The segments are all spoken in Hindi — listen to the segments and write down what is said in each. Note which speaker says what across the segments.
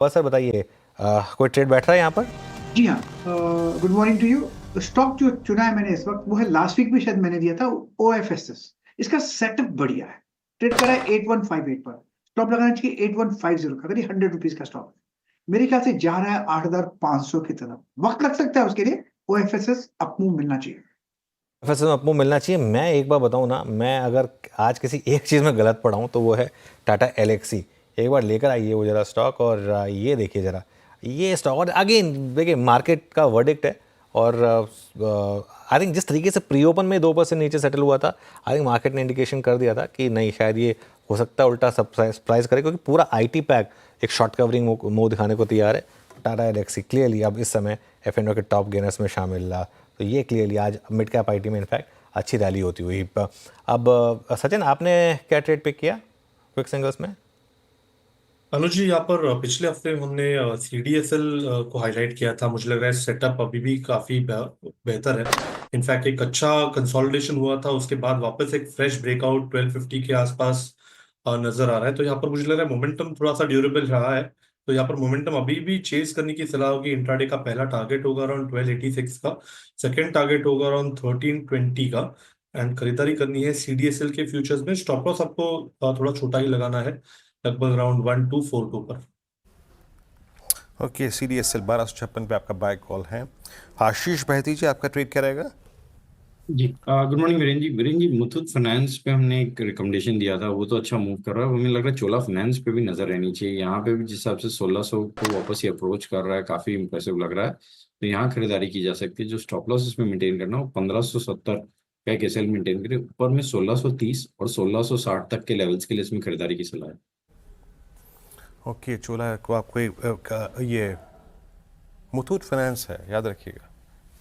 Speaker 1: बस सर बताइए, कोई ट्रेड बैठ रहा है यहाँ पर?
Speaker 2: जी हाँ। Good morning to you. Stock जो चुना है मैंने इस वक्त वो है, लास्ट वीक भी शायद मैंने दिया था, OFSS। इसका सेटअप बढ़िया है। ट्रेड करा है 8158 पर। स्टॉप लगाना चाहिए 8150 का, करीब 100 रुपीज का स्टॉक है। मेरे ख्याल से जा रहा है 8500 की तरफ। वक्त लग सकता है उसके लिए। OFSS अपमूव मिलना चाहिए।
Speaker 1: प्रोफेसर आपको मिलना चाहिए। मैं एक बार बताऊँ ना, मैं अगर आज किसी एक चीज़ में गलत पड़ा हूँ तो वो है टाटा एलेक्सी। एक बार लेकर आइए वो ज़रा स्टॉक, और ये देखिए ज़रा ये स्टॉक। और अगेन देखिए, मार्केट का वर्डिक्ट है, और आई थिंक जिस तरीके से प्री ओपन में 2% नीचे सेटल हुआ था, आई थिंक मार्केट ने इंडिकेशन कर दिया था कि नहीं, शायद ये हो सकता है उल्टा सरप्राइज करे, क्योंकि पूरा IT पैक एक शॉर्ट कवरिंग मुंह दिखाने को तैयार है। टाटा एलेक्सी क्लियरली अब इस समय F&O के टॉप गेनर्स में शामिल रहा, तो ये क्लियरली आज मिड कैप IT में इनफैक्ट अच्छी रैली होती हुई। अब सचिन, आपने क्या ट्रेड पिक किया क्विक सिंगल्स में?
Speaker 3: अनुज जी, यहाँ पर पिछले हफ्ते हमने CDSL को हाईलाइट किया था। मुझे लग रहा है सेटअप अभी भी काफी बेहतर है। इनफैक्ट एक अच्छा कंसोलिडेशन हुआ था, उसके बाद वापस एक फ्रेश ब्रेकआउट 1250 के आसपास नजर आ रहा है। तो यहाँ पर मुझे लग रहा है मोमेंटम थोड़ा सा ड्यूरेबल रहा है। तो यहाँ पर मोमेंटम अभी भी चेज करने की सलाह होगी। इंट्राडे का पहला टारगेट होगा अराउंड 1286 का, सेकेंड टारगेट होगा अराउंड 1320 का। एंड खरीदारी करनी है CDSL के फ्यूचर्स में। स्टॉप लॉस आपको थोड़ा छोटा ही लगाना है, लगभग अराउंड 1242 पर।
Speaker 4: ओके, CDSL 1256 पे आपका बाय कॉल है। आशीष बहती जी, आपका ट्रेड क्या रहेगा?
Speaker 5: जी गुड मॉर्निंग वीरेन जी, मुथूट फाइनेंस पे हमने एक रिकमेंडेशन दिया था, वो तो अच्छा मूव कर रहा है। हमें लग रहा है चोला फाइनेंस पे भी नजर रहनी चाहिए। यहाँ पे भी जिस हिसाब से 1600 को वापस ही अप्रोच कर रहा है, काफी इंप्रेसिव लग रहा है। तो यहाँ खरीदारी की जा सकती है। जो स्टॉप लॉस इसमें मेंटेन करना हो 1570 का एक SL मेंटेन करे, ऊपर में 1630 और 1660 तक के लेवल्स के लिए इसमें खरीदारी की सलाह है।
Speaker 4: ओके, चोला को आपको ये मुथूट फाइनेंस है, याद रखिएगा।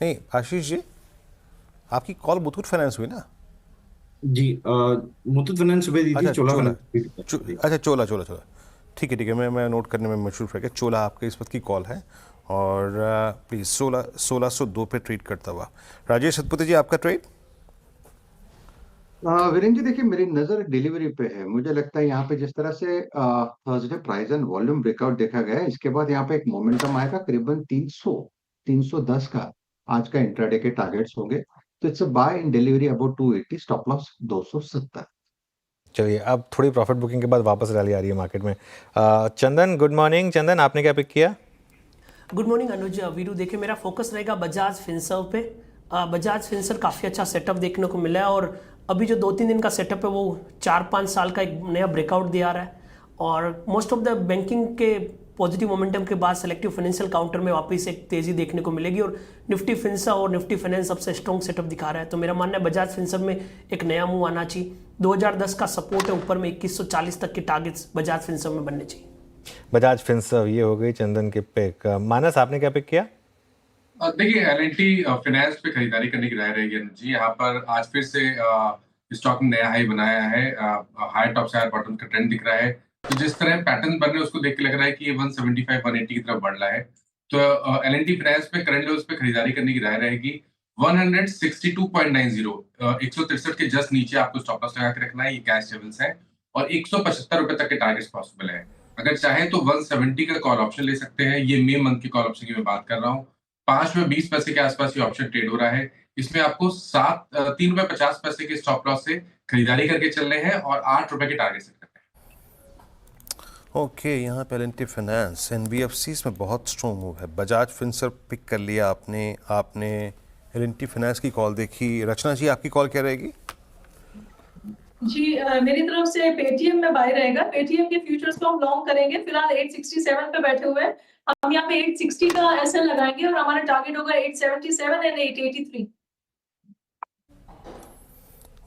Speaker 4: नहीं आशीष जी, आपकी कॉल मुथूट फाइनेंस हुई ना?
Speaker 5: जी मुथूट फाइनेंस सुबह दी थी,
Speaker 4: अच्छा
Speaker 5: चोला
Speaker 4: चोला,
Speaker 5: फाइनेंस।
Speaker 4: अच्छा चोला चोला चोला, ठीक है ठीक है, मैं नोट करने में मशरूफ रह गया। चोला आपके इस वक्त की कॉल है, और प्लीज़ 1602 पे ट्रेड करता हुआ। राजेश सतपति जी, आपका ट्रेड?
Speaker 2: वीरेंद्र जी देखिए, मेरी नजर डिलीवरी पे है। मुझे लगता है यहाँ पे जिस तरह से Thursday price and volume breakout देखा गया है, इसके बाद यहाँ पे एक मोमेंटम आएगा करीबन 310 का। आज का इंट्राडे के टारगेट्स होंगे। तो it's a buy in delivery about 280, stop loss 270।
Speaker 1: चलिए, अब थोड़ी प्रॉफिट बुकिंग के बाद वापस रैली आ रही है मार्केट में। चंदन, गुड मॉर्निंग। चंदन, आपने क्या पिक किया?
Speaker 6: गुड मॉर्निंग अनुज। वीरू देखिए, मेरा फोकस रहेगा बजाज फिनसर्व पे। बजाज फिनसर्व काफ़ी अच्छा सेटअप देखने को मिला है, और अभी जो 2-3 दिन का सेटअप है वो 4-5 साल का एक नया ब्रेकआउट दिया रहा है। और मोस्ट ऑफ द बैंकिंग के पॉजिटिव मोमेंटम के बाद सेलेक्टिव फाइनेंशियल काउंटर में वापस एक तेजी देखने को मिलेगी, और निफ्टी फिनसा और निफ्टी फाइनेंस सबसे स्ट्रॉन्ग सेटअप दिखा रहा है। तो मेरा मानना है बजाज फिनसर्व में एक नया मूव आना चाहिए। 2010 का सपोर्ट है, ऊपर में 2140 तक के टारगेट्स बजाज फिनसर्व में बनने चाहिए।
Speaker 1: बजाज फिनसर्व, ये हो गई चंदन की पिक। मानस, आपने क्या पिक किया?
Speaker 7: देखिए, L&T फाइनेंस पे खरीदारी करने की राय रहेगी अनुज जी। यहाँ पर आज फिर से स्टॉक ने नया हाई बनाया है। हाई टॉप से हाई बॉटम का ट्रेंड दिख रहा है। तो जिस तरह पैटर्न बन रहे हैं उसको देख के लग रहा है कि ये 175 180 की तरफ बढ़ रहा है। तो L&T फाइनेंस पे करंट लेवल्स पे खरीदारी करने की राय रहेगी। 162.90, 163 के जस्ट नीचे आपको स्टॉप लॉस लगा के रखना है। ये कैश लेवल्स है, और 175 रुपए तक के टारगेट्स पॉसिबल है। अगर चाहे तो 170 का कॉल ऑप्शन ले सकते हैं। ये मई मंथ की कॉल ऑप्शन की मैं बात कर रहा हूँ। 5 में 20 पैसे के आसपास ये ऑप्शन ट्रेड हो रहा है। इसमें आपको 3 रुपए 50 पैसे के स्टॉप लॉस से खरीदारी करके चलने हैं, और 8 रुपए के टारगेट से करने हैं।
Speaker 4: ओके, यहाँ पे L&T फाइनेंस NBFCs में बहुत स्ट्रॉन्ग मूव है। बजाज फिनसर्व पिक कर लिया आपने L&T फाइनेंस की कॉल देखी। रचना जी, आपकी कॉल क्या रहेगी?
Speaker 8: जी मेरी तरफ से पेटीएम में बाय रहेगा। पेटीएम के फ्यूचर्स को हम लॉन्ग करेंगे। फिलहाल 867 पे बैठे हुए हैं। हम यहाँ पे 860 का एसएल लगाएंगे, और हमारा टारगेट होगा 877 एंड 883।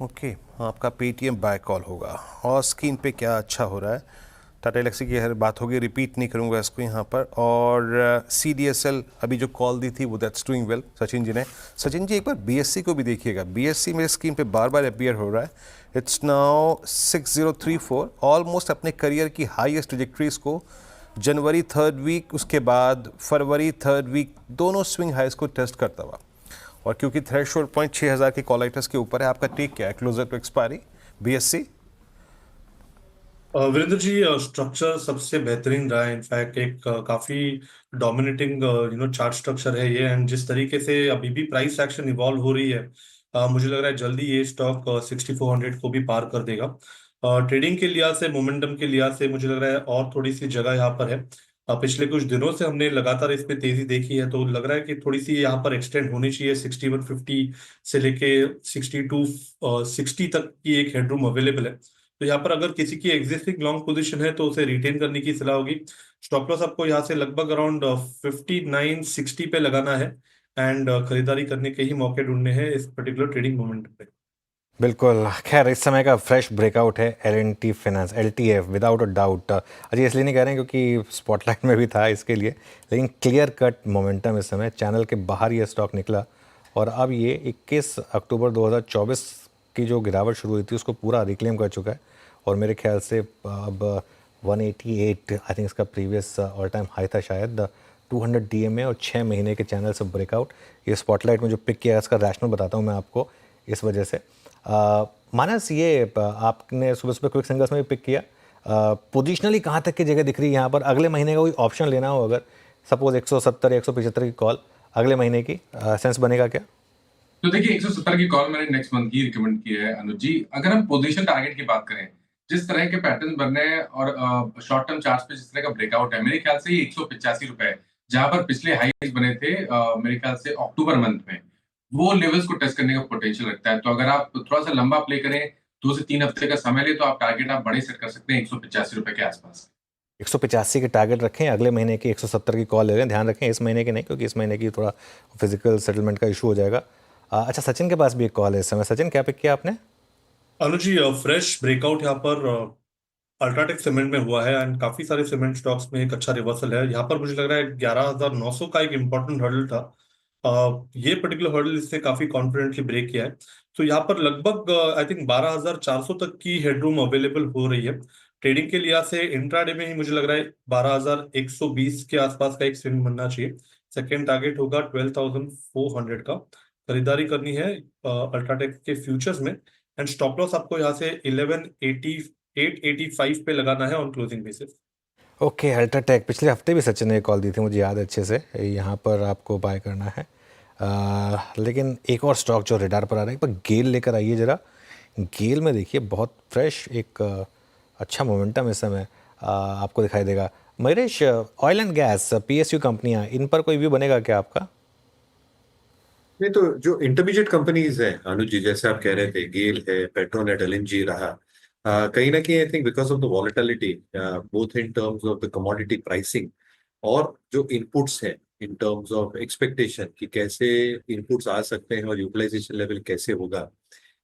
Speaker 4: ओके, आपका पेटीएम बाय कॉल होगा। और स्क्रीन पे क्या अच्छा हो रहा है, टाटा एलेक्सी की हर बात होगी, रिपीट नहीं करूंगा इसको यहाँ पर। और CDSL अभी जो कॉल दी थी वो that's doing well Sachin ji ने। सचिन जी, एक बार BSC को भी देखिएगा। BSC मेरे स्क्रीन पे बार बार अपीयर हो रहा है। इट्स नाउ 6034, ऑलमोस्ट अपने करियर की हाईएस्ट ट्रेजेक्टरीज को जनवरी 3rd वीक, उसके बाद फरवरी 3rd वीक, दोनों स्विंग हाइज को टेस्ट करता हुआ। और क्योंकि थ्रेशोल्ड पॉइंट 6000 के कॉल राइटर्स के ऊपर है, आपका टेक क्या है closer to expiry BSC?
Speaker 3: Virendra ji, structure सबसे बेहतरीन रहा है। इनफैक्ट एक काफी डोमिनेटिंग चार्ट स्ट्रक्चर है ये, एंड जिस तरीके से अभी भी प्राइस एक्शन इवॉल्व हो रही है, मुझे लग रहा है जल्दी ये स्टॉक 6400 को भी पार कर देगा। ट्रेडिंग के लिहाज से, मोमेंटम के लिहाज से मुझे लग रहा है और थोड़ी सी जगह यहाँ पर है। पिछले कुछ दिनों से हमने लगातार इस पे तेजी देखी है, तो लग रहा है कि थोड़ी सी यहाँ पर एक्सटेंड होनी चाहिए। 6150 से लेके 6260 तक की एक हेडरूम अवेलेबल है। तो यहाँ पर अगर किसी की एग्जिस्टिंग लॉन्ग पोजीशन है तो उसे रिटेन करने की सलाह होगी। स्टॉप लॉस आपको यहाँ से लगभग अराउंड 5960 पे लगाना है, एंड खरीदारी करने के ही मौके ढूंढने हैं इस पर्टिकुलर ट्रेडिंग मोमेंट पे।
Speaker 1: बिल्कुल। खैर, इस समय का फ्रेश ब्रेकआउट है L&T finance, LTF, without a doubt. Ajay इसलिए नहीं कह रहे हैं क्योंकि स्पॉटलाइट में भी था इसके लिए, लेकिन क्लियर कट मोमेंटम इस समय चैनल के बाहर ये स्टॉक निकला और अब ये 21 अक्टूबर 2024 की जो गिरावट शुरू हुई थी उसको पूरा रिक्लेम कर चुका है और मेरे ख्याल से अब 188 आई थिंक इसका प्रीवियस ऑल टाइम हाई था शायद, 200 DMA और 6 महीने के चैनल से ब्रेकआउट। ये स्पॉटलाइट में जो पिक किया है इसका रैशनल बताता हूँ मैं आपको इस वजह से। मानस, ये आपने सुबह सुबह क्विक सिंगल्स में भी पिक किया, पोजिशनली कहाँ तक की जगह दिख रही है यहाँ पर? अगले महीने का कोई ऑप्शन लेना हो अगर सपोज 170 या 175 की कॉल अगले महीने की, सेंस बनेगा क्या?
Speaker 7: तो देखिए, 170 की कॉल मैंने नेक्स्ट मंथ की रिकमेंड की है अनुज जी। अगर हम पोजीशन टारगेट की बात करें, जिस तरह के पैटर्न बन रहे हैं और शॉर्ट टर्म चार्ट पे जिस तरह का ब्रेकआउट है, मेरे ख्याल से ये 185 रुपए, जहां पर पिछले हाईज बने थे मेरे ख्याल से अक्टूबर मंथ में, वो लेवल्स को टेस्ट करने का पोटेंशियल रखता है। तो अगर आप थोड़ा सा लंबा प्ले करें, 2 से 3 हफ्ते का समय ले, तो आप टारगेट आप बड़े सेट कर सकते हैं 185 रुपए के आसपास।
Speaker 1: 185 के टारगेट रखें, अगले महीने की 170 की कॉल ले लें। ध्यान रखें इस महीने की नहीं, क्योंकि इस महीने की थोड़ा फिजिकल सेटलमेंट का इशू हो जाएगा। अच्छा, सचिन के पास भी एक कॉल है इस समय। सचिन, क्या पिक किया आपने?
Speaker 3: अनुज जी, फ्रेश ब्रेकआउट यहाँ पर अल्ट्राटेक सीमेंट में हुआ है, एंड काफी सारे सीमेंट स्टॉक्स में एक अच्छा रिवर्सल है। यहाँ पर मुझे लग रहा है 11,900 का एक इंपॉर्टेंट हर्डल था। ये पर्टिकुलर हर्डल इसने काफी कॉन्फिडेंटली ब्रेक किया है। तो यहाँ पर लगभग आई थिंक 12,400 तक की हेडरूम अवेलेबल हो रही है। ट्रेडिंग के लिहाज से इंट्राडे में ही मुझे लग रहा है 12,120 के आसपास का एक स्विंग बनना चाहिए। सेकेंड टारगेट होगा 12,400 का। खरीदारी करनी है अल्ट्राटेक के फ्यूचर्स में, एंड स्टॉप लॉस आपको यहाँ से 885 पे लगाना है on closing basis.
Speaker 1: Okay, UltraTech पिछले हफ्ते भी सचिन ने कॉल दी थी, मुझे याद है अच्छे से। यहाँ पर आपको बाय करना है। लेकिन एक और स्टॉक जो रेडार पर आ रहा है, एक बार गेल लेकर आइए ज़रा। गेल में देखिए बहुत फ्रेश एक अच्छा मोमेंटम इस समय आपको दिखाई देगा। Mahesh, oil and gas PSU कंपनियाँ, इन पर कोई व्यू बनेगा क्या आपका?
Speaker 9: नहीं, तो जो इंटरमीडिएट कंपनीज हैं अनुज जी, जैसे आप कह रहे थे, गेल है, पेट्रोनेट, LNG रहा, कहीं ना कहीं I think because of the volatility both in terms of the commodity pricing और जो इनपुट्स हैं इन टर्म्स ऑफ एक्सपेक्टेशन कि कैसे इनपुट्स आ सकते हैं और यूटिलाइजेशन लेवल कैसे होगा,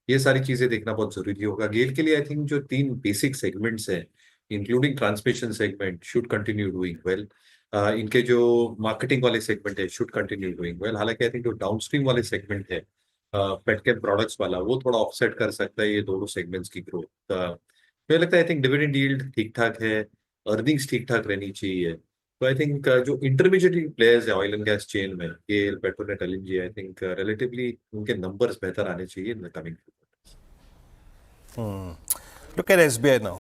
Speaker 9: ये सारी चीजें देखना बहुत जरूरी होगा। गेल के लिए आई थिंक जो 3 बेसिक सेगमेंट्स हैं including transmission segment should continue doing well. इनके जो मार्केटिंग वाले सेगमेंट है शुड कंटिन्यू डूइंग वेल। हालांकि आई थिंक जो डाउनस्ट्रीम वाले सेगमेंट है पेटकेम प्रोडक्ट्स वाला, वो थोड़ा ऑफसेट कर सकता है ये दोनों सेगमेंट्स की ग्रोथ। मुझे लगता है आई थिंक डिविडेंड यील्ड ठीक ठाक है, अर्निंग्स ठीक ठाक रहनी चाहिए। तो आई थिंक जो इंटरमीडिएट प्लेयर्स है ऑयल एंड गैस चेन में, GAIL, Petronet, LNG, I think relatively उनके नंबर्स बेहतर आने चाहिए in the coming.
Speaker 4: Look at SBI now.